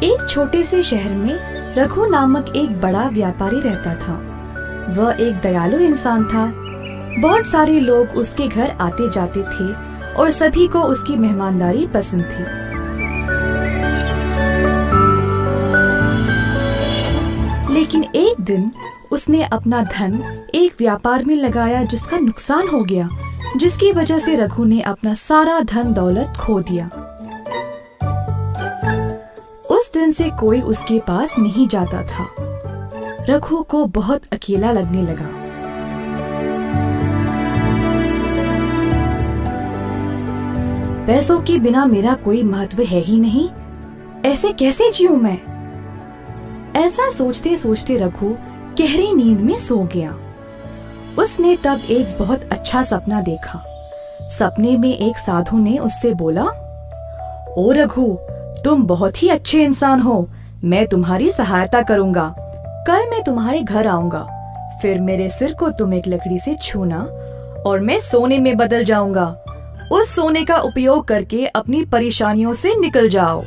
एक छोटे से शहर में रघु नामक एक बड़ा व्यापारी रहता था। वह एक दयालु इंसान था। बहुत सारे लोग उसके घर आते जाते थे और सभी को उसकी मेहमानदारी पसंद थी। लेकिन एक दिन उसने अपना धन एक व्यापार में लगाया जिसका नुकसान हो गया, जिसकी वजह से रघु ने अपना सारा धन दौलत खो दिया। उस दिन से कोई उसके पास नहीं जाता था। रघु को बहुत अकेला लगने लगा। पैसों के बिना मेरा कोई महत्व है ही नहीं, ऐसे कैसे जीऊं मैं? ऐसा सोचते सोचते रघु गहरी नींद में सो गया। उसने तब एक बहुत अच्छा सपना देखा। सपने में एक साधु ने उससे बोला, ओ रघु, तुम बहुत ही अच्छे इंसान हो। मैं तुम्हारी सहायता करूंगा। कल मैं तुम्हारे घर आऊंगा। फिर मेरे सिर को तुम एक लकड़ी से छूना और मैं सोने में बदल जाऊंगा। उस सोने का उपयोग करके अपनी परेशानियों से निकल जाओ।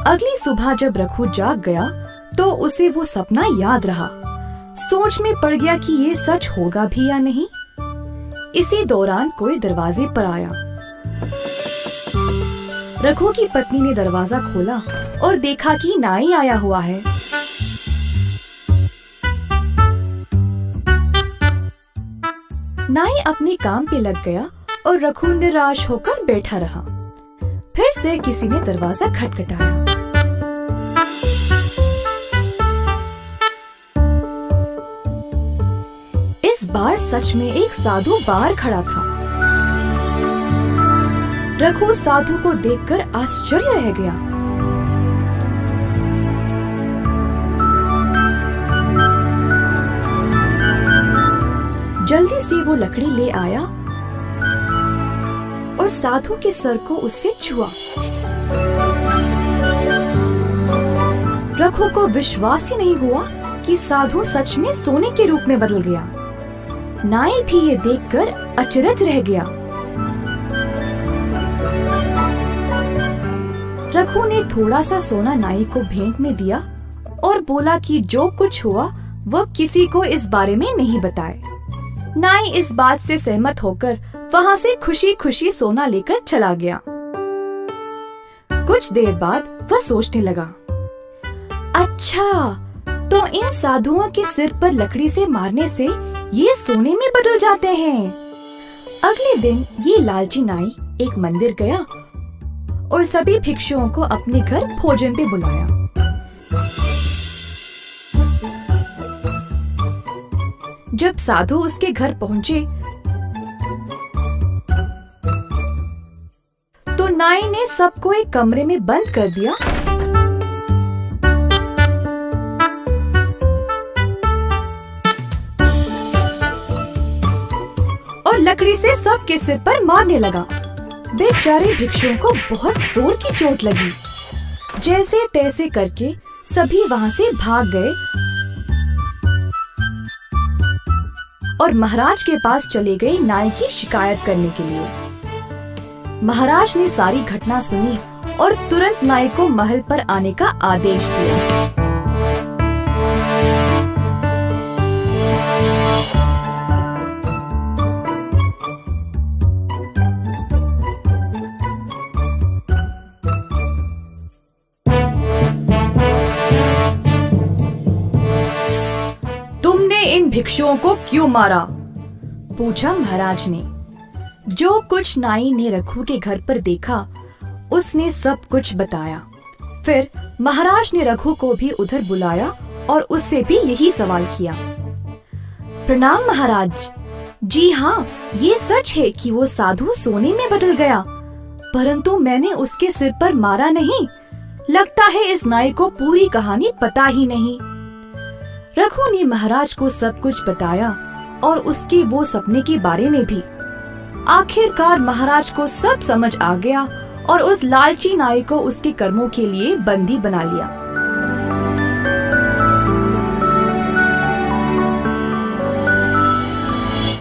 अगली सुबह जब रघु जाग गया तो उसे वो सपना याद रहा। सोच में पड़ गया कि ये सच होगा भी या नहीं। इसी दौरान कोई दरवाजे पर आया। रघु की पत्नी ने दरवाजा खोला और देखा कि नाई आया हुआ है। नाई अपने काम पे लग गया और रघु निराश होकर बैठा रहा। फिर से किसी ने दरवाजा खटखटाया। इस बार सच में एक साधु बाहर खड़ा था। रघु साधु को देखकर आश्चर्य रह गया। जल्दी से वो लकड़ी ले आया और साधु के सर को उससे छुआ। रघु को विश्वास ही नहीं हुआ कि साधु सच में सोने के रूप में बदल गया। नाई भी ये देखकर अचरज रह गया। रघु ने थोड़ा सा सोना नाई को भेंट में दिया और बोला कि जो कुछ हुआ वह किसी को इस बारे में नहीं बताए। नाई इस बात से सहमत होकर वहाँ से खुशी खुशी सोना लेकर चला गया। कुछ देर बाद वह सोचने लगा, अच्छा तो इन साधुओं के सिर पर लकड़ी से मारने से ये सोने में बदल जाते हैं। अगले दिन ये लालची नाई एक मंदिर गया और सभी भिक्षुओं को अपने घर भोजन पे बुलाया। जब साधु उसके घर पहुंचे तो नाई ने सबको एक कमरे में बंद कर दिया और लकड़ी से सबके सिर पर मारने लगा। बेचारे भिक्षुओं को बहुत जोर की चोट लगी। जैसे तैसे करके सभी वहाँ से भाग गए और महाराज के पास चले गए नाई की शिकायत करने के लिए। महाराज ने सारी घटना सुनी और तुरंत नाई को महल पर आने का आदेश दिया। इन भिक्षुओं को क्यों मारा? पूछा महाराज ने। जो कुछ नाई ने रघु के घर पर देखा उसने सब कुछ बताया। फिर महाराज ने रघु को भी उधर बुलाया और उससे भी यही सवाल किया। प्रणाम महाराज। जी हाँ, ये सच है कि वो साधु सोने में बदल गया, परंतु मैंने उसके सिर पर मारा नहीं। लगता है इस नाई को पूरी कहानी पता ही नहीं। रघु ने महाराज को सब कुछ बताया और उसके वो सपने के बारे में भी। आखिरकार महाराज को सब समझ आ गया और उस लालची नाई को उसके कर्मों के लिए बंदी बना लिया।